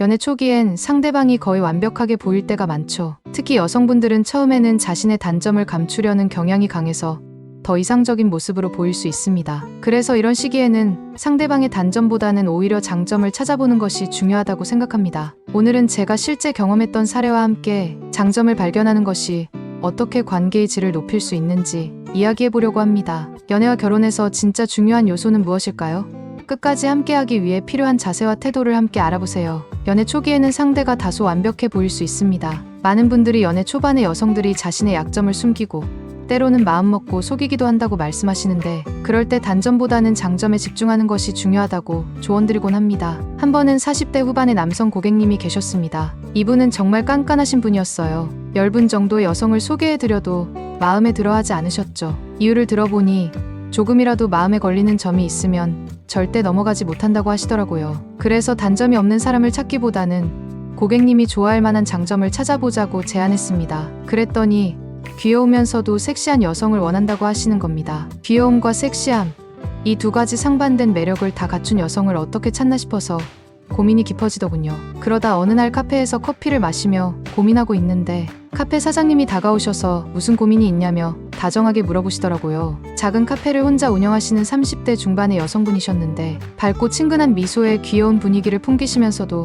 연애 초기엔 상대방이 거의 완벽하게 보일 때가 많죠. 특히 여성분들은 처음에는 자신의 단점을 감추려는 경향이 강해서 더 이상적인 모습으로 보일 수 있습니다. 그래서 이런 시기에는 상대방의 단점보다는 오히려 장점을 찾아보는 것이 중요하다고 생각합니다. 오늘은 제가 실제 경험했던 사례와 함께 장점을 발견하는 것이 어떻게 관계의 질을 높일 수 있는지 이야기해보려고 합니다. 연애와 결혼에서 진짜 중요한 요소는 무엇일까요? 끝까지 함께하기 위해 필요한 자세와 태도를 함께 알아보세요. 연애 초기에는 상대가 다소 완벽해 보일 수 있습니다. 많은 분들이 연애 초반에 여성들이 자신의 약점을 숨기고 때로는 마음먹고 속이기도 한다고 말씀하시는데, 그럴 때 단점보다는 장점에 집중하는 것이 중요하다고 조언드리곤 합니다. 한 번은 40대 후반의 남성 고객님이 계셨습니다. 이분은 정말 깐깐하신 분이었어요. 10분 정도의 여성을 소개해드려도 마음에 들어하지 않으셨죠. 이유를 들어보니 조금이라도 마음에 걸리는 점이 있으면 절대 넘어가지 못한다고 하시더라고요. 그래서 단점이 없는 사람을 찾기보다는 고객님이 좋아할 만한 장점을 찾아보자고 제안했습니다. 그랬더니 귀여우면서도 섹시한 여성을 원한다고 하시는 겁니다. 귀여움과 섹시함, 이 두 가지 상반된 매력을 다 갖춘 여성을 어떻게 찾나 싶어서 고민이 깊어지더군요. 그러다 어느 날 카페에서 커피를 마시며 고민하고 있는데 카페 사장님이 다가오셔서 무슨 고민이 있냐며 다정하게 물어보시더라고요. 작은 카페를 혼자 운영하시는 30대 중반의 여성분이셨는데 밝고 친근한 미소에 귀여운 분위기를 풍기시면서도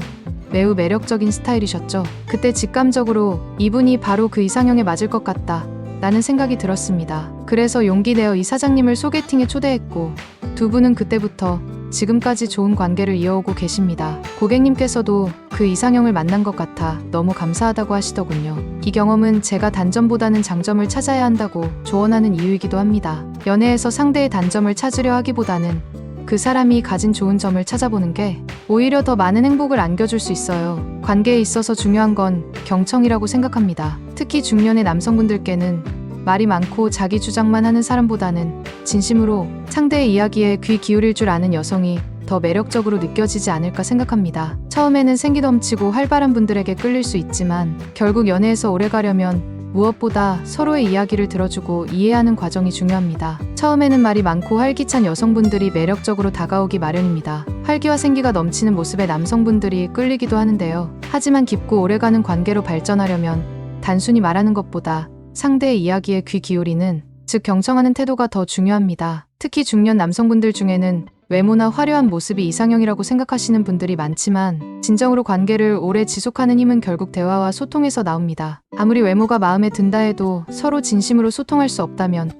매우 매력적인 스타일이셨죠. 그때 직감적으로 이분이 바로 그 이상형에 맞을 것 같다 라는 생각이 들었습니다. 그래서 용기 내어 이 사장님을 소개팅에 초대했고 두 분은 그때부터 지금까지 좋은 관계를 이어오고 계십니다. 고객님께서도 그 이상형을 만난 것 같아 너무 감사하다고 하시더군요. 이 경험은 제가 단점보다는 장점을 찾아야 한다고 조언하는 이유이기도 합니다. 연애에서 상대의 단점을 찾으려 하기보다는 그 사람이 가진 좋은 점을 찾아보는 게 오히려 더 많은 행복을 안겨줄 수 있어요. 관계에 있어서 중요한 건 경청이라고 생각합니다. 특히 중년의 남성분들께는 말이 많고 자기 주장만 하는 사람보다는 진심으로 상대의 이야기에 귀 기울일 줄 아는 여성이 더 매력적으로 느껴지지 않을까 생각합니다. 처음에는 생기넘치고 활발한 분들에게 끌릴 수 있지만 결국 연애에서 오래 가려면 무엇보다 서로의 이야기를 들어주고 이해하는 과정이 중요합니다. 처음에는 말이 많고 활기찬 여성분들이 매력적으로 다가오기 마련입니다. 활기와 생기가 넘치는 모습의 남성분들이 끌리기도 하는데요. 하지만 깊고 오래가는 관계로 발전하려면 단순히 말하는 것보다 상대의 이야기에 귀 기울이는, 즉 경청하는 태도가 더 중요합니다. 특히 중년 남성분들 중에는 외모나 화려한 모습이 이상형이라고 생각하시는 분들이 많지만 진정으로 관계를 오래 지속하는 힘은 결국 대화와 소통에서 나옵니다. 아무리 외모가 마음에 든다 해도 서로 진심으로 소통할 수 없다면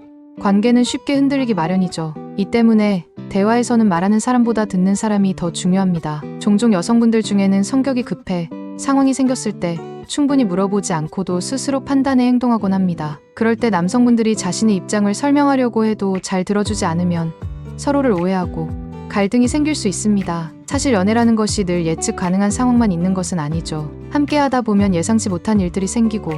관계는 쉽게 흔들리기 마련이죠. 이 때문에 대화에서는 말하는 사람보다 듣는 사람이 더 중요합니다. 종종 여성분들 중에는 성격이 급해 상황이 생겼을 때 충분히 물어보지 않고도 스스로 판단해 행동하곤 합니다. 그럴 때 남성분들이 자신의 입장을 설명하려고 해도 잘 들어주지 않으면 서로를 오해하고 갈등이 생길 수 있습니다. 사실 연애라는 것이 늘 예측 가능한 상황만 있는 것은 아니죠. 함께 하다 보면 예상치 못한 일들이 생기고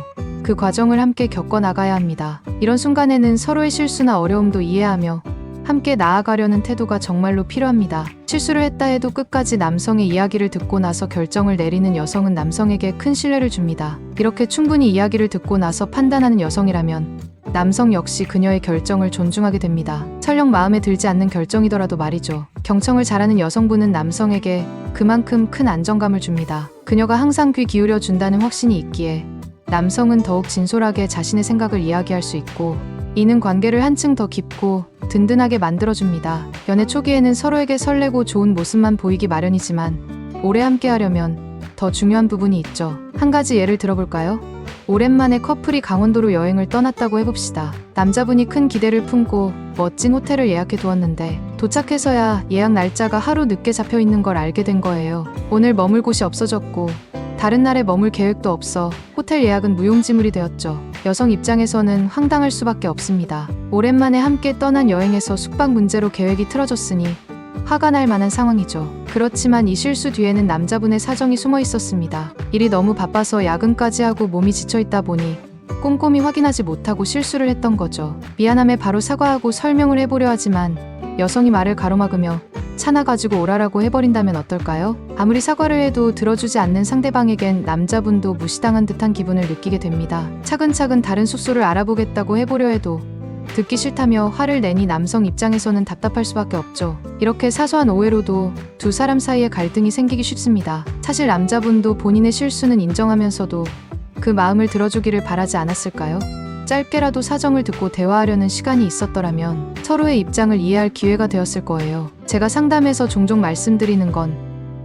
그 과정을 함께 겪어 나가야 합니다. 이런 순간에는 서로의 실수나 어려움도 이해하며 함께 나아가려는 태도가 정말로 필요합니다. 실수를 했다 해도 끝까지 남성의 이야기를 듣고 나서 결정을 내리는 여성은 남성에게 큰 신뢰를 줍니다. 이렇게 충분히 이야기를 듣고 나서 판단하는 여성이라면 남성 역시 그녀의 결정을 존중하게 됩니다. 설령 마음에 들지 않는 결정이더라도 말이죠. 경청을 잘하는 여성분은 남성에게 그만큼 큰 안정감을 줍니다. 그녀가 항상 귀 기울여 준다는 확신이 있기에 남성은 더욱 진솔하게 자신의 생각을 이야기할 수 있고, 이는 관계를 한층 더 깊고 든든하게 만들어줍니다. 연애 초기에는 서로에게 설레고 좋은 모습만 보이기 마련이지만 오래 함께 하려면 더 중요한 부분이 있죠. 한 가지 예를 들어볼까요? 오랜만에 커플이 강원도로 여행을 떠났다고 해봅시다. 남자분이 큰 기대를 품고 멋진 호텔을 예약해 두었는데 도착해서야 예약 날짜가 하루 늦게 잡혀 있는 걸 알게 된 거예요. 오늘 머물 곳이 없어졌고 다른 날에 머물 계획도 없어 호텔 예약은 무용지물이 되었죠. 여성 입장에서는 황당할 수밖에 없습니다. 오랜만에 함께 떠난 여행에서 숙박 문제로 계획이 틀어졌으니 화가 날 만한 상황이죠. 그렇지만 이 실수 뒤에는 남자분의 사정이 숨어 있었습니다. 일이 너무 바빠서 야근까지 하고 몸이 지쳐있다 보니 꼼꼼히 확인하지 못하고 실수를 했던 거죠. 미안함에 바로 사과하고 설명을 해보려 하지만 여성이 말을 가로막으며 차나 가지고 오라라고 해버린다면 어떨까요? 아무리 사과를 해도 들어주지 않는 상대방에겐 남자분도 무시당한 듯한 기분을 느끼게 됩니다. 차근차근 다른 숙소를 알아보겠다고 해보려 해도 듣기 싫다며 화를 내니 남성 입장에서는 답답할 수밖에 없죠. 이렇게 사소한 오해로도 두 사람 사이에 갈등이 생기기 쉽습니다. 사실 남자분도 본인의 실수는 인정하면서도 그 마음을 들어주기를 바라지 않았을까요? 짧게라도 사정을 듣고 대화하려는 시간이 있었더라면 서로의 입장을 이해할 기회가 되었을 거예요. 제가 상담에서 종종 말씀드리는 건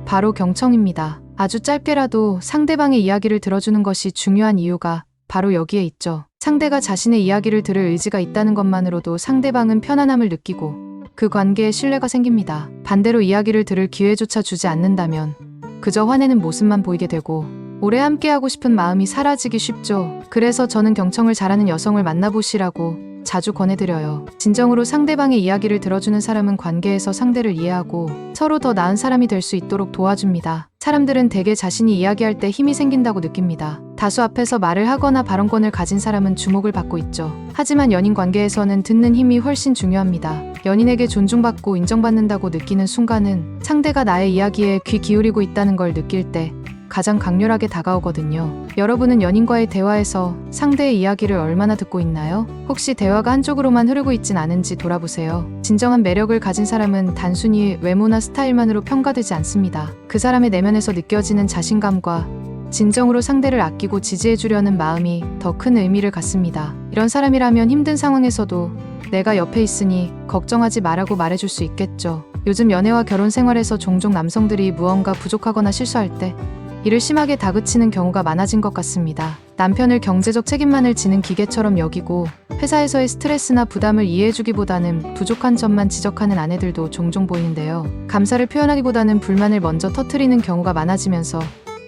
바로 경청입니다. 아주 짧게라도 상대방의 이야기를 들어주는 것이 중요한 이유가 바로 여기에 있죠. 상대가 자신의 이야기를 들을 의지가 있다는 것만으로도 상대방은 편안함을 느끼고 그 관계에 신뢰가 생깁니다. 반대로 이야기를 들을 기회조차 주지 않는다면 그저 화내는 모습만 보이게 되고 오래 함께하고 싶은 마음이 사라지기 쉽죠. 그래서 저는 경청을 잘하는 여성을 만나보시라고 자주 권해드려요. 진정으로 상대방의 이야기를 들어주는 사람은 관계에서 상대를 이해하고 서로 더 나은 사람이 될 수 있도록 도와줍니다. 사람들은 대개 자신이 이야기할 때 힘이 생긴다고 느낍니다. 다수 앞에서 말을 하거나 발언권을 가진 사람은 주목을 받고 있죠. 하지만 연인 관계에서는 듣는 힘이 훨씬 중요합니다. 연인에게 존중받고 인정받는다고 느끼는 순간은 상대가 나의 이야기에 귀 기울이고 있다는 걸 느낄 때 가장 강렬하게 다가오거든요. 여러분은 연인과의 대화에서 상대의 이야기를 얼마나 듣고 있나요? 혹시 대화가 한쪽으로만 흐르고 있진 않은지 돌아보세요. 진정한 매력을 가진 사람은 단순히 외모나 스타일만으로 평가되지 않습니다. 그 사람의 내면에서 느껴지는 자신감과 진정으로 상대를 아끼고 지지해주려는 마음이 더 큰 의미를 갖습니다. 이런 사람이라면 힘든 상황에서도 내가 옆에 있으니 걱정하지 말라고 말해줄 수 있겠죠. 요즘 연애와 결혼 생활에서 종종 남성들이 무언가 부족하거나 실수할 때 이를 심하게 다그치는 경우가 많아진 것 같습니다. 남편을 경제적 책임만을 지는 기계처럼 여기고 회사에서의 스트레스나 부담을 이해해주기보다는 부족한 점만 지적하는 아내들도 종종 보이는데요. 감사를 표현하기보다는 불만을 먼저 터뜨리는 경우가 많아지면서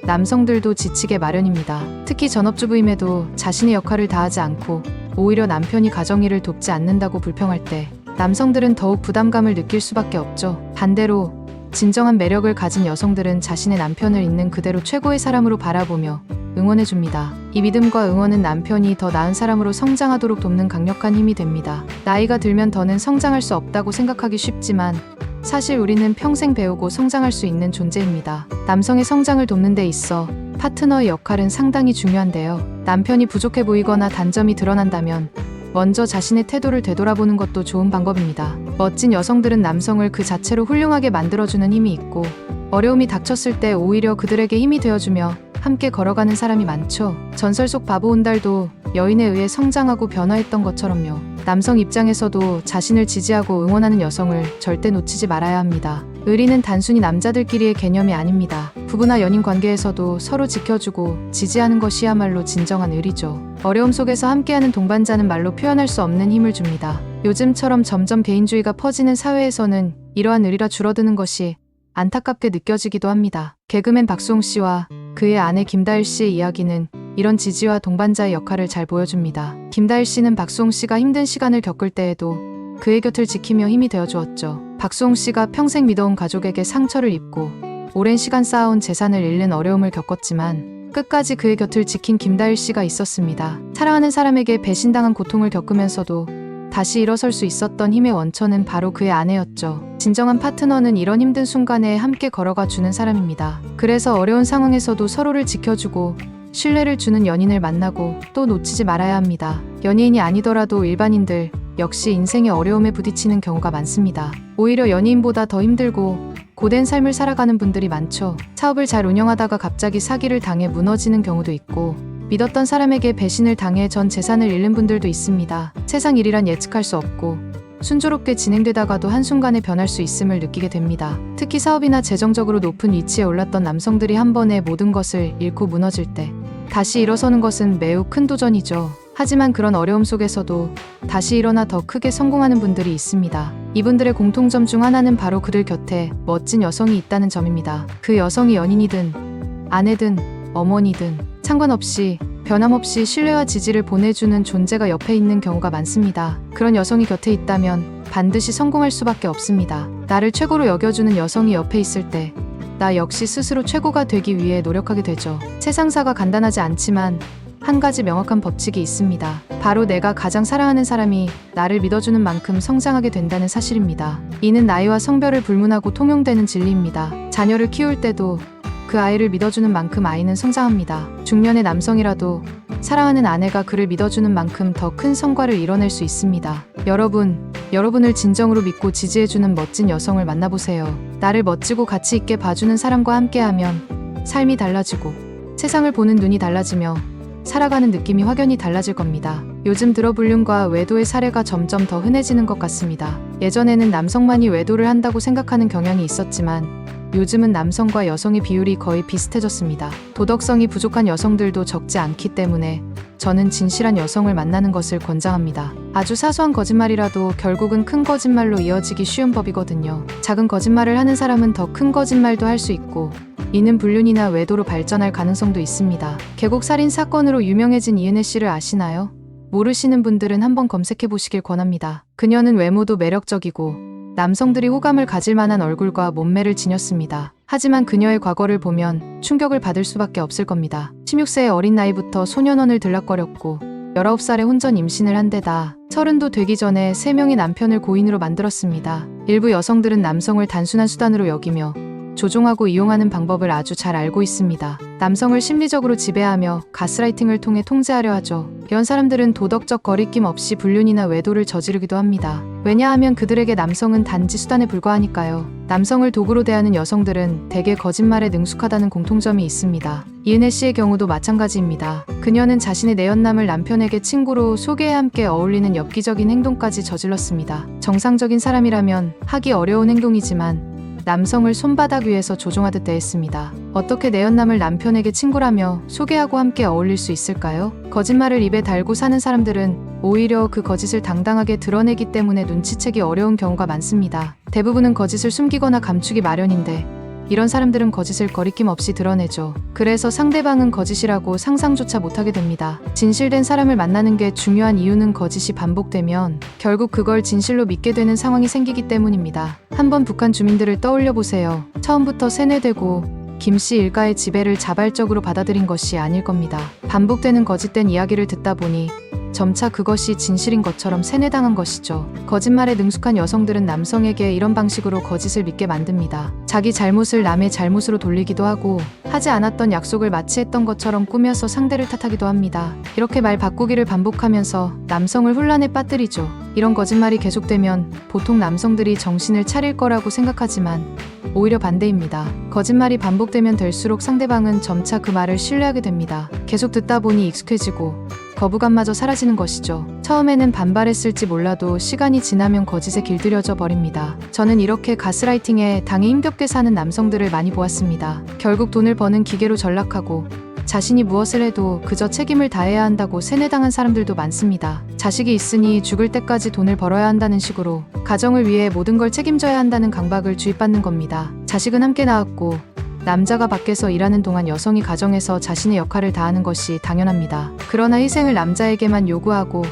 남성들도 지치게 마련입니다. 특히 전업주부임에도 자신의 역할을 다하지 않고 오히려 남편이 가정일을 돕지 않는다고 불평할 때 남성들은 더욱 부담감을 느낄 수밖에 없죠. 반대로 진정한 매력을 가진 여성들은 자신의 남편을 있는 그대로 최고의 사람으로 바라보며 응원해줍니다. 이 믿음과 응원은 남편이 더 나은 사람으로 성장하도록 돕는 강력한 힘이 됩니다. 나이가 들면 더는 성장할 수 없다고 생각하기 쉽지만 사실 우리는 평생 배우고 성장할 수 있는 존재입니다. 남성의 성장을 돕는 데 있어 파트너의 역할은 상당히 중요한데요. 남편이 부족해 보이거나 단점이 드러난다면 먼저 자신의 태도를 되돌아보는 것도 좋은 방법입니다. 멋진 여성들은 남성을 그 자체로 훌륭하게 만들어주는 힘이 있고 어려움이 닥쳤을 때 오히려 그들에게 힘이 되어주며 함께 걸어가는 사람이 많죠. 전설 속 바보 온달도 여인에 의해 성장하고 변화했던 것처럼요. 남성 입장에서도 자신을 지지하고 응원하는 여성을 절대 놓치지 말아야 합니다. 의리는 단순히 남자들끼리의 개념이 아닙니다. 부부나 연인 관계에서도 서로 지켜주고 지지하는 것이야말로 진정한 의리죠. 어려움 속에서 함께하는 동반자는 말로 표현할 수 없는 힘을 줍니다. 요즘처럼 점점 개인주의가 퍼지는 사회에서는 이러한 의리가 줄어드는 것이 안타깝게 느껴지기도 합니다. 개그맨 박수홍 씨와 그의 아내 김다일 씨의 이야기는 이런 지지와 동반자의 역할을 잘 보여줍니다. 김다일 씨는 박수홍 씨가 힘든 시간을 겪을 때에도 그의 곁을 지키며 힘이 되어주었죠. 박수홍 씨가 평생 믿어온 가족에게 상처를 입고 오랜 시간 쌓아온 재산을 잃는 어려움을 겪었지만 끝까지 그의 곁을 지킨 김다일 씨가 있었습니다. 사랑하는 사람에게 배신당한 고통을 겪으면서도 다시 일어설 수 있었던 힘의 원천은 바로 그의 아내였죠. 진정한 파트너는 이런 힘든 순간에 함께 걸어가 주는 사람입니다. 그래서 어려운 상황에서도 서로를 지켜주고 신뢰를 주는 연인을 만나고 또 놓치지 말아야 합니다. 연예인이 아니더라도 일반인들 역시 인생의 어려움에 부딪히는 경우가 많습니다. 오히려 연예인보다 더 힘들고 고된 삶을 살아가는 분들이 많죠. 사업을 잘 운영하다가 갑자기 사기를 당해 무너지는 경우도 있고 믿었던 사람에게 배신을 당해 전 재산을 잃는 분들도 있습니다. 세상 일이란 예측할 수 없고 순조롭게 진행되다가도 한순간에 변할 수 있음을 느끼게 됩니다. 특히 사업이나 재정적으로 높은 위치에 올랐던 남성들이 한 번에 모든 것을 잃고 무너질 때 다시 일어서는 것은 매우 큰 도전이죠. 하지만 그런 어려움 속에서도 다시 일어나 더 크게 성공하는 분들이 있습니다. 이분들의 공통점 중 하나는 바로 그들 곁에 멋진 여성이 있다는 점입니다. 그 여성이 연인이든 아내든 어머니든 상관없이 변함없이 신뢰와 지지를 보내주는 존재가 옆에 있는 경우가 많습니다. 그런 여성이 곁에 있다면 반드시 성공할 수밖에 없습니다. 나를 최고로 여겨주는 여성이 옆에 있을 때 나 역시 스스로 최고가 되기 위해 노력하게 되죠. 세상사가 간단하지 않지만 한 가지 명확한 법칙이 있습니다. 바로 내가 가장 사랑하는 사람이 나를 믿어주는 만큼 성장하게 된다는 사실입니다. 이는 나이와 성별을 불문하고 통용되는 진리입니다. 자녀를 키울 때도 그 아이를 믿어주는 만큼 아이는 성장합니다. 중년의 남성이라도 사랑하는 아내가 그를 믿어주는 만큼 더 큰 성과를 이뤄낼 수 있습니다. 여러분을 진정으로 믿고 지지해주는 멋진 여성을 만나보세요. 나를 멋지고 가치 있게 봐주는 사람과 함께하면 삶이 달라지고 세상을 보는 눈이 달라지며 살아가는 느낌이 확연히 달라질 겁니다. 요즘 들어 불륜과 외도의 사례가 점점 더 흔해지는 것 같습니다. 예전에는 남성만이 외도를 한다고 생각하는 경향이 있었지만 요즘은 남성과 여성의 비율이 거의 비슷해졌습니다. 도덕성이 부족한 여성들도 적지 않기 때문에 저는 진실한 여성을 만나는 것을 권장합니다. 아주 사소한 거짓말이라도 결국은 큰 거짓말로 이어지기 쉬운 법이거든요. 작은 거짓말을 하는 사람은 더 큰 거짓말도 할 수 있고 이는 불륜이나 외도로 발전할 가능성도 있습니다. 계곡 살인 사건으로 유명해진 이은혜 씨를 아시나요? 모르시는 분들은 한번 검색해 보시길 권합니다. 그녀는 외모도 매력적이고 남성들이 호감을 가질 만한 얼굴과 몸매를 지녔습니다. 하지만 그녀의 과거를 보면 충격을 받을 수밖에 없을 겁니다. 16세의 어린 나이부터 소년원을 들락거렸고 19살에 혼전 임신을 한 데다 30도 되기 전에 3명의 남편을 고인으로 만들었습니다. 일부 여성들은 남성을 단순한 수단으로 여기며 조종하고 이용하는 방법을 아주 잘 알고 있습니다. 남성을 심리적으로 지배하며 가스라이팅을 통해 통제하려 하죠. 이런 사람들은 도덕적 거리낌 없이 불륜이나 외도를 저지르기도 합니다. 왜냐하면 그들에게 남성은 단지 수단에 불과하니까요. 남성을 도구로 대하는 여성들은 대개 거짓말에 능숙하다는 공통점이 있습니다. 이은혜 씨의 경우도 마찬가지입니다. 그녀는 자신의 내연남을 남편에게 친구로 소개해 함께 어울리는 엽기적인 행동까지 저질렀습니다. 정상적인 사람이라면 하기 어려운 행동이지만 남성을 손바닥 위에서 조종하듯 대했습니다. 어떻게 내연남을 남편에게 친구라며 소개하고 함께 어울릴 수 있을까요? 거짓말을 입에 달고 사는 사람들은 오히려 그 거짓을 당당하게 드러내기 때문에 눈치채기 어려운 경우가 많습니다. 대부분은 거짓을 숨기거나 감추기 마련인데 이런 사람들은 거짓을 거리낌 없이 드러내죠. 그래서 상대방은 거짓이라고 상상조차 못하게 됩니다. 진실된 사람을 만나는 게 중요한 이유는 거짓이 반복되면 결국 그걸 진실로 믿게 되는 상황이 생기기 때문입니다. 한번 북한 주민들을 떠올려 보세요. 처음부터 세뇌되고 김씨 일가의 지배를 자발적으로 받아들인 것이 아닐 겁니다. 반복되는 거짓된 이야기를 듣다 보니 점차 그것이 진실인 것처럼 세뇌당한 것이죠. 거짓말에 능숙한 여성들은 남성에게 이런 방식으로 거짓을 믿게 만듭니다. 자기 잘못을 남의 잘못으로 돌리기도 하고 하지 않았던 약속을 마치 했던 것처럼 꾸며서 상대를 탓하기도 합니다. 이렇게 말 바꾸기를 반복하면서 남성을 혼란에 빠뜨리죠. 이런 거짓말이 계속되면 보통 남성들이 정신을 차릴 거라고 생각하지만 오히려 반대입니다. 거짓말이 반복되면 될수록 상대방은 점차 그 말을 신뢰하게 됩니다. 계속 듣다 보니 익숙해지고 거부감마저 사라지는 것이죠. 처음에는 반발했을지 몰라도 시간이 지나면 거짓에 길들여져 버립니다. 저는 이렇게 가스라이팅에 당해 힘겹게 사는 남성들을 많이 보았습니다. 결국 돈을 버는 기계로 전락하고 자신이 무엇을 해도 그저 책임을 다해야 한다고 세뇌당한 사람들도 많습니다. 자식이 있으니 죽을 때까지 돈을 벌어야 한다는 식으로 가정을 위해 모든 걸 책임져야 한다는 강박을 주입받는 겁니다. 자식은 함께 낳았고 남자가 밖에서 일하는 동안 여성이 가정에서 자신의 역할을 다하는 것이 당연합니다. 그러나 희생을 남자에게만 요구하고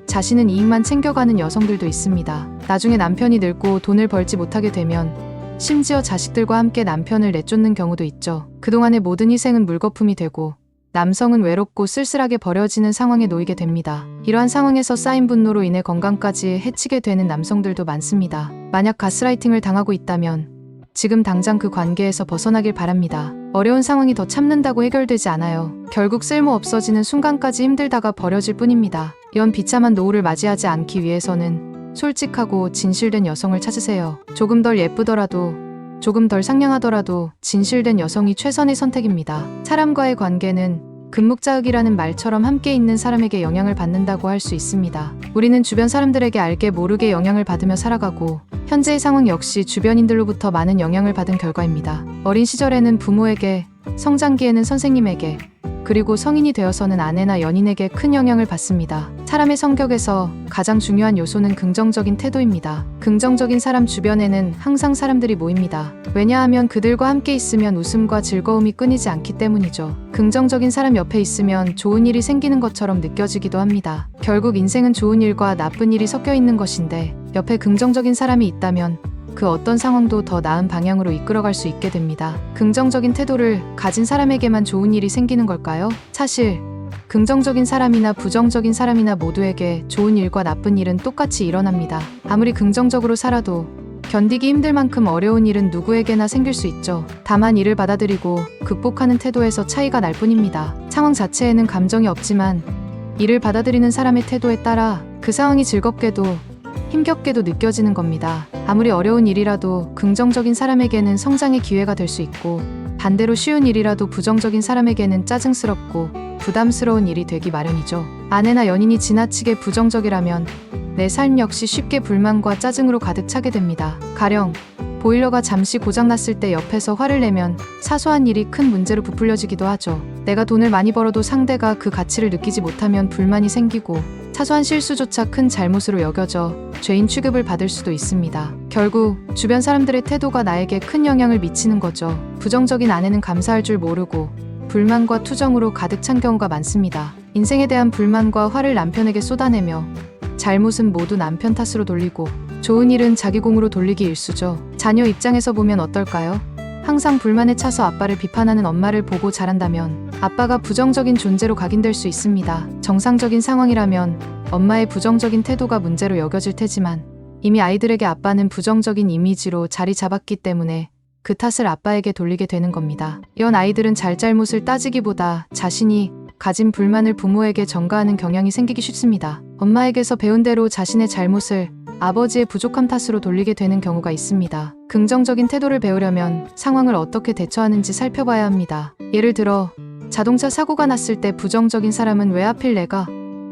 자신은 이익만 챙겨가는 여성들도 있습니다. 나중에 남편이 늙고 돈을 벌지 못하게 되면 심지어 자식들과 함께 남편을 내쫓는 경우도 있죠. 그동안의 모든 희생은 물거품이 되고 남성은 외롭고 쓸쓸하게 버려지는 상황에 놓이게 됩니다. 이러한 상황에서 쌓인 분노로 인해 건강까지 해치게 되는 남성들도 많습니다. 만약 가스라이팅을 당하고 있다면 지금 당장 그 관계에서 벗어나길 바랍니다. 어려운 상황이 더 참는다고 해결되지 않아요. 결국 쓸모 없어지는 순간까지 힘들다가 버려질 뿐입니다. 이런 비참한 노후를 맞이하지 않기 위해서는 솔직하고 진실된 여성을 찾으세요. 조금 덜 예쁘더라도, 조금 덜 상냥하더라도 진실된 여성이 최선의 선택입니다. 사람과의 관계는 금묵자흑이라는 말처럼 함께 있는 사람에게 영향을 받는다고 할 수 있습니다. 우리는 주변 사람들에게 알게 모르게 영향을 받으며 살아가고 현재의 상황 역시 주변인들로부터 많은 영향을 받은 결과입니다. 어린 시절에는 부모에게, 성장기에는 선생님에게, 그리고 성인이 되어서는 아내나 연인에게 큰 영향을 받습니다. 사람의 성격에서 가장 중요한 요소는 긍정적인 태도입니다. 긍정적인 사람 주변에는 항상 사람들이 모입니다. 왜냐하면 그들과 함께 있으면 웃음과 즐거움이 끊이지 않기 때문이죠. 긍정적인 사람 옆에 있으면 좋은 일이 생기는 것처럼 느껴지기도 합니다. 결국 인생은 좋은 일과 나쁜 일이 섞여 있는 것인데 옆에 긍정적인 사람이 있다면 그 어떤 상황도 더 나은 방향으로 이끌어갈 수 있게 됩니다. 긍정적인 태도를 가진 사람에게만 좋은 일이 생기는 걸까요? 사실 긍정적인 사람이나 부정적인 사람이나 모두에게 좋은 일과 나쁜 일은 똑같이 일어납니다. 아무리 긍정적으로 살아도 견디기 힘들 만큼 어려운 일은 누구에게나 생길 수 있죠. 다만 이를 받아들이고 극복하는 태도에서 차이가 날 뿐입니다. 상황 자체에는 감정이 없지만 이를 받아들이는 사람의 태도에 따라 그 상황이 즐겁게도 힘겹게도 느껴지는 겁니다. 아무리 어려운 일이라도 긍정적인 사람에게는 성장의 기회가 될 수 있고, 반대로 쉬운 일이라도 부정적인 사람에게는 짜증스럽고 부담스러운 일이 되기 마련이죠. 아내나 연인이 지나치게 부정적이라면 내 삶 역시 쉽게 불만과 짜증으로 가득 차게 됩니다. 가령 보일러가 잠시 고장났을 때 옆에서 화를 내면 사소한 일이 큰 문제로 부풀려지기도 하죠. 내가 돈을 많이 벌어도 상대가 그 가치를 느끼지 못하면 불만이 생기고, 사소한 실수조차 큰 잘못으로 여겨져 죄인 취급을 받을 수도 있습니다. 결국 주변 사람들의 태도가 나에게 큰 영향을 미치는 거죠. 부정적인 아내는 감사할 줄 모르고 불만과 투정으로 가득 찬 경우가 많습니다. 인생에 대한 불만과 화를 남편에게 쏟아내며 잘못은 모두 남편 탓으로 돌리고 좋은 일은 자기 공으로 돌리기 일쑤죠. 자녀 입장에서 보면 어떨까요? 항상 불만에 차서 아빠를 비판하는 엄마를 보고 자란다면 아빠가 부정적인 존재로 각인될 수 있습니다. 정상적인 상황이라면 엄마의 부정적인 태도가 문제로 여겨질 테지만 이미 아이들에게 아빠는 부정적인 이미지로 자리 잡았기 때문에 그 탓을 아빠에게 돌리게 되는 겁니다. 이런 아이들은 잘잘못을 따지기보다 자신이 가진 불만을 부모에게 전가하는 경향이 생기기 쉽습니다. 엄마에게서 배운 대로 자신의 잘못을 아버지의 부족함 탓으로 돌리게 되는 경우가 있습니다. 긍정적인 태도를 배우려면 상황을 어떻게 대처하는지 살펴봐야 합니다. 예를 들어 자동차 사고가 났을 때 부정적인 사람은 왜 하필 내가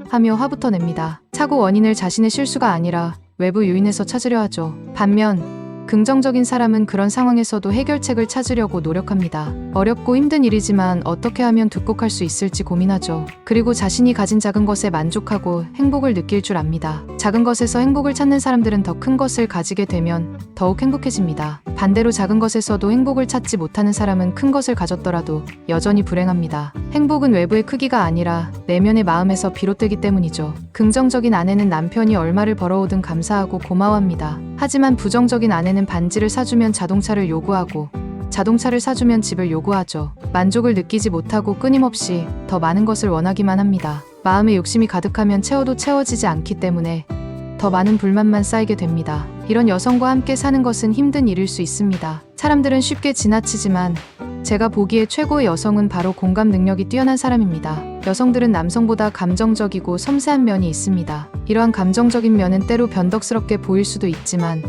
하며 화부터 냅니다. 사고 원인을 자신의 실수가 아니라 외부 요인에서 찾으려 하죠. 반면 긍정적인 사람은 그런 상황에서도 해결책을 찾으려고 노력합니다. 어렵고 힘든 일이지만 어떻게 하면 극복할 수 있을지 고민하죠. 그리고 자신이 가진 작은 것에 만족하고 행복을 느낄 줄 압니다. 작은 것에서 행복을 찾는 사람들은 더 큰 것을 가지게 되면 더욱 행복해집니다. 반대로 작은 것에서도 행복을 찾지 못하는 사람은 큰 것을 가졌더라도 여전히 불행합니다. 행복은 외부의 크기가 아니라 내면의 마음에서 비롯되기 때문이죠. 긍정적인 아내는 남편이 얼마를 벌어오든 감사하고 고마워합니다. 하지만 부정적인 아내는 반지를 사주면 자동차를 요구하고 자동차를 사주면 집을 요구하죠. 만족을 느끼지 못하고 끊임없이 더 많은 것을 원하기만 합니다. 마음에 욕심이 가득하면 채워도 채워지지 않기 때문에 더 많은 불만만 쌓이게 됩니다. 이런 여성과 함께 사는 것은 힘든 일일 수 있습니다. 사람들은 쉽게 지나치지만 제가 보기에 최고의 여성은 바로 공감 능력이 뛰어난 사람입니다. 여성들은 남성보다 감정적이고 섬세한 면이 있습니다. 이러한 감정적인 면은 때로 변덕스럽게 보일 수도 있지만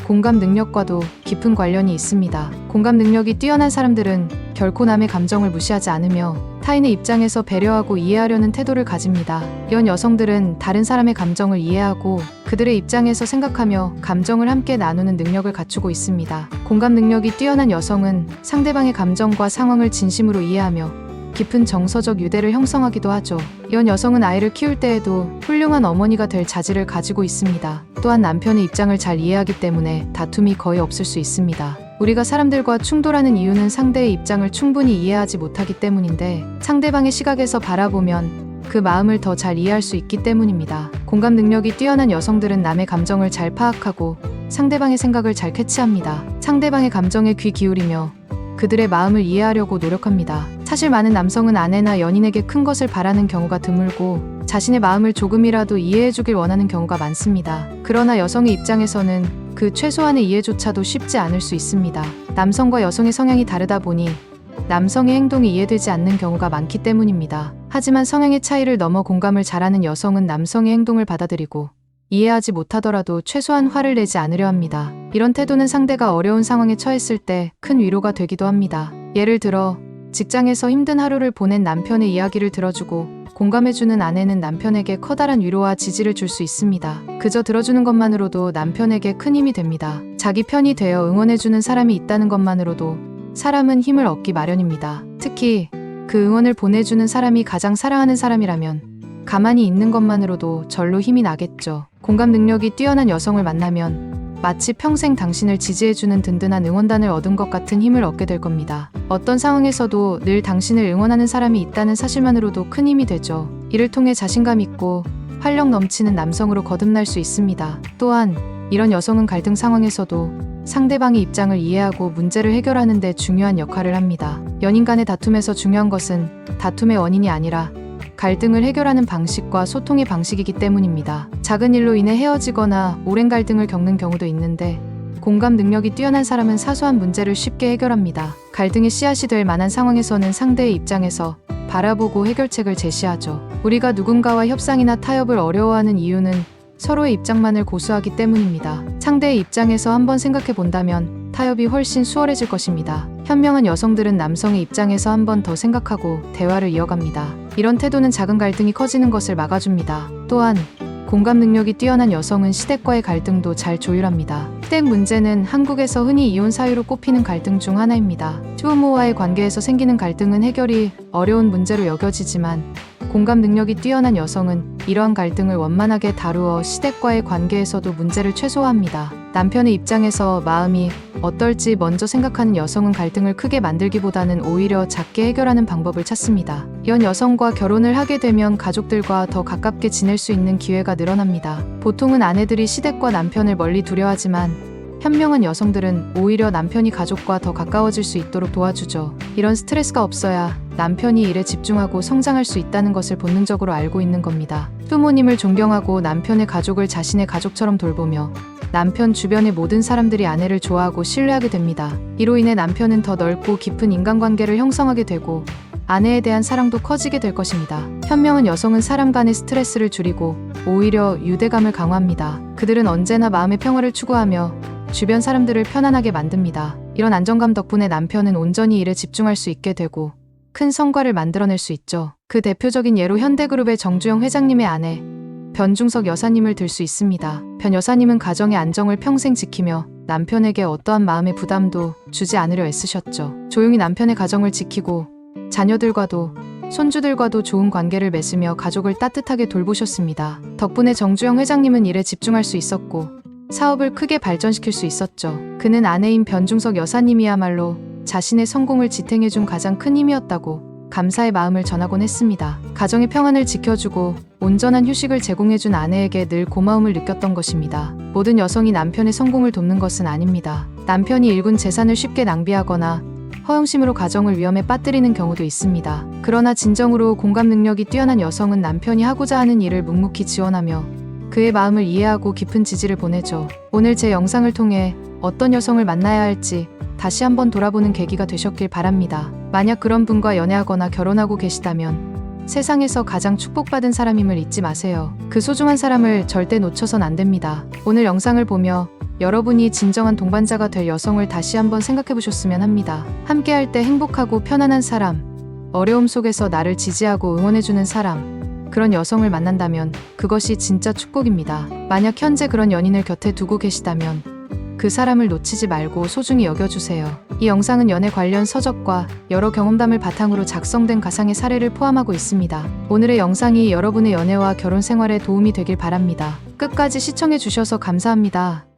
공감 능력과도 깊은 관련이 있습니다. 공감 능력이 뛰어난 사람들은 결코 남의 감정을 무시하지 않으며 타인의 입장에서 배려하고 이해하려는 태도를 가집니다. 이런 여성들은 다른 사람의 감정을 이해하고 그들의 입장에서 생각하며 감정을 함께 나누는 능력을 갖추고 있습니다. 공감 능력이 뛰어난 여성은 상대방의 감정과 상황을 진심으로 이해하며 깊은 정서적 유대를 형성하기도 하죠. 이런 여성은 아이를 키울 때에도 훌륭한 어머니가 될 자질을 가지고 있습니다. 또한 남편의 입장을 잘 이해하기 때문에 다툼이 거의 없을 수 있습니다. 우리가 사람들과 충돌하는 이유는 상대의 입장을 충분히 이해하지 못하기 때문인데 상대방의 시각에서 바라보면 그 마음을 더 잘 이해할 수 있기 때문입니다. 공감 능력이 뛰어난 여성들은 남의 감정을 잘 파악하고 상대방의 생각을 잘 캐치합니다. 상대방의 감정에 귀 기울이며 그들의 마음을 이해하려고 노력합니다. 사실 많은 남성은 아내나 연인에게 큰 것을 바라는 경우가 드물고 자신의 마음을 조금이라도 이해해주길 원하는 경우가 많습니다. 그러나 여성의 입장에서는 그 최소한의 이해조차도 쉽지 않을 수 있습니다. 남성과 여성의 성향이 다르다 보니 남성의 행동이 이해되지 않는 경우가 많기 때문입니다. 하지만 성향의 차이를 넘어 공감을 잘하는 여성은 남성의 행동을 받아들이고 이해하지 못하더라도 최소한 화를 내지 않으려 합니다. 이런 태도는 상대가 어려운 상황에 처했을 때 큰 위로가 되기도 합니다. 예를 들어 직장에서 힘든 하루를 보낸 남편의 이야기를 들어주고 공감해주는 아내는 남편에게 커다란 위로와 지지를 줄 수 있습니다. 그저 들어주는 것만으로도 남편에게 큰 힘이 됩니다. 자기 편이 되어 응원해주는 사람이 있다는 것만으로도 사람은 힘을 얻기 마련입니다. 특히 그 응원을 보내주는 사람이 가장 사랑하는 사람이라면 가만히 있는 것만으로도 절로 힘이 나겠죠. 공감 능력이 뛰어난 여성을 만나면 마치 평생 당신을 지지해주는 든든한 응원단을 얻은 것 같은 힘을 얻게 될 겁니다. 어떤 상황에서도 늘 당신을 응원하는 사람이 있다는 사실만으로도 큰 힘이 되죠. 이를 통해 자신감 있고 활력 넘치는 남성으로 거듭날 수 있습니다. 또한 이런 여성은 갈등 상황에서도 상대방의 입장을 이해하고 문제를 해결하는 데 중요한 역할을 합니다. 연인 간의 다툼에서 중요한 것은 다툼의 원인이 아니라 갈등을 해결하는 방식과 소통의 방식이기 때문입니다. 작은 일로 인해 헤어지거나 오랜 갈등을 겪는 경우도 있는데 공감 능력이 뛰어난 사람은 사소한 문제를 쉽게 해결합니다. 갈등의 씨앗이 될 만한 상황에서는 상대의 입장에서 바라보고 해결책을 제시하죠. 우리가 누군가와 협상이나 타협을 어려워하는 이유는 서로의 입장만을 고수하기 때문입니다. 상대의 입장에서 한번 생각해 본다면 타협이 훨씬 수월해질 것입니다. 현명한 여성들은 남성의 입장에서 한번 더 생각하고 대화를 이어갑니다. 이런 태도는 작은 갈등이 커지는 것을 막아줍니다. 또한 공감 능력이 뛰어난 여성은 시댁과의 갈등도 잘 조율합니다. 시댁 문제는 한국에서 흔히 이혼 사유로 꼽히는 갈등 중 하나입니다. 시부모와의 관계에서 생기는 갈등은 해결이 어려운 문제로 여겨지지만 공감 능력이 뛰어난 여성은 이러한 갈등을 원만하게 다루어 시댁과의 관계에서도 문제를 최소화합니다. 남편의 입장에서 마음이 어떨지 먼저 생각하는 여성은 갈등을 크게 만들기보다는 오히려 작게 해결하는 방법을 찾습니다. 이런 여성과 결혼을 하게 되면 가족들과 더 가깝게 지낼 수 있는 기회가 늘어납니다. 보통은 아내들이 시댁과 남편을 멀리 두려워하지만 현명한 여성들은 오히려 남편이 가족과 더 가까워질 수 있도록 도와주죠. 이런 스트레스가 없어야 남편이 일에 집중하고 성장할 수 있다는 것을 본능적으로 알고 있는 겁니다. 부모님을 존경하고 남편의 가족을 자신의 가족처럼 돌보며 남편 주변의 모든 사람들이 아내를 좋아하고 신뢰하게 됩니다. 이로 인해 남편은 더 넓고 깊은 인간관계를 형성하게 되고 아내에 대한 사랑도 커지게 될 것입니다. 현명한 여성은 사람 간의 스트레스를 줄이고 오히려 유대감을 강화합니다. 그들은 언제나 마음의 평화를 추구하며 주변 사람들을 편안하게 만듭니다. 이런 안정감 덕분에 남편은 온전히 일에 집중할 수 있게 되고 큰 성과를 만들어낼 수 있죠. 그 대표적인 예로 현대그룹의 정주영 회장님의 아내 변중석 여사님을 들 수 있습니다. 변 여사님은 가정의 안정을 평생 지키며 남편에게 어떠한 마음의 부담도 주지 않으려 애쓰셨죠. 조용히 남편의 가정을 지키고 자녀들과도 손주들과도 좋은 관계를 맺으며 가족을 따뜻하게 돌보셨습니다. 덕분에 정주영 회장님은 일에 집중할 수 있었고 사업을 크게 발전시킬 수 있었죠. 그는 아내인 변중석 여사님이야말로 자신의 성공을 지탱해준 가장 큰 힘이었다고 감사의 마음을 전하곤 했습니다. 가정의 평안을 지켜주고 온전한 휴식을 제공해준 아내에게 늘 고마움을 느꼈던 것입니다. 모든 여성이 남편의 성공을 돕는 것은 아닙니다. 남편이 일군 재산을 쉽게 낭비하거나 허영심으로 가정을 위험에 빠뜨리는 경우도 있습니다. 그러나 진정으로 공감 능력이 뛰어난 여성은 남편이 하고자 하는 일을 묵묵히 지원하며 그의 마음을 이해하고 깊은 지지를 보내죠. 오늘 제 영상을 통해 어떤 여성을 만나야 할지 다시 한번 돌아보는 계기가 되셨길 바랍니다. 만약 그런 분과 연애하거나 결혼하고 계시다면 세상에서 가장 축복받은 사람임을 잊지 마세요. 그 소중한 사람을 절대 놓쳐선 안 됩니다. 오늘 영상을 보며 여러분이 진정한 동반자가 될 여성을 다시 한번 생각해 보셨으면 합니다. 함께할 때 행복하고 편안한 사람, 어려움 속에서 나를 지지하고 응원해주는 사람, 그런 여성을 만난다면 그것이 진짜 축복입니다. 만약 현재 그런 연인을 곁에 두고 계시다면 그 사람을 놓치지 말고 소중히 여겨주세요. 이 영상은 연애 관련 서적과 여러 경험담을 바탕으로 작성된 가상의 사례를 포함하고 있습니다. 오늘의 영상이 여러분의 연애와 결혼 생활에 도움이 되길 바랍니다. 끝까지 시청해 주셔서 감사합니다.